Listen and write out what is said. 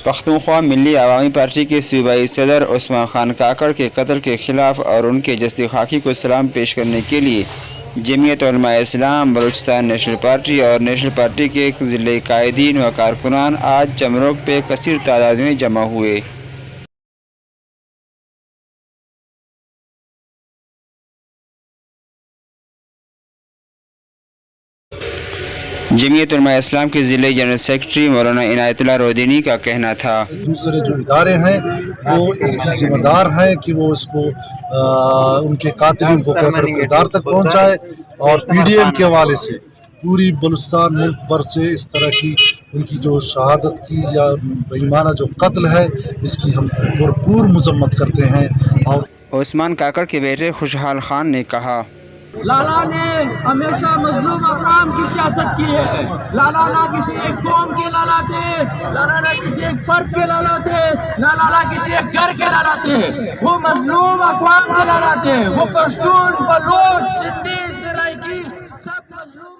پختونخوا ملی عوامی پارٹی کے صوبائی صدر عثمان خان کاکڑ کے قتل کے خلاف اور ان کے جسد خاکی کو سلام پیش کرنے کے لیے جمعیت علماء اسلام بلوچستان نیشنل پارٹی اور نیشنل پارٹی کے ضلعی قائدین و کارکنان آج چمروک پہ کثیر تعداد میں جمع ہوئے۔ جمعیت علماء اسلام کے ضلعی جنرل سیکرٹری مولانا عنایت اللہ رودینی کا کہنا تھا دوسرے جو ادارے ہیں وہ اس کی ذمہ دار ہیں کہ وہ اس کو ان کے قاتلین کو کیفر کردار تک پہنچائے، اور پی ڈی ایم کے حوالے سے پوری بلوچستان ملک بھر سے اس طرح کی ان کی جو شہادت کی یا بے ایمانہ جو قتل ہے اس کی ہم بھرپور مذمت کرتے ہیں۔ اور عثمان کاکڑ کے بیٹے خوشحال خان نے کہا لالا نے ہمیشہ مظلوم اقوام کی سیاست کی ہے۔ لالا نہ کسی ایک قوم کے لالا تھے، لالا نہ کسی ایک فرد کے لالا تھے، نہ لالا کسی ایک گھر کے لالا تھے، وہ مظلوم اقوام کے لالا تھے۔ وہ پشتون، بلوچ، سندھی، سرائکی سب مظلوم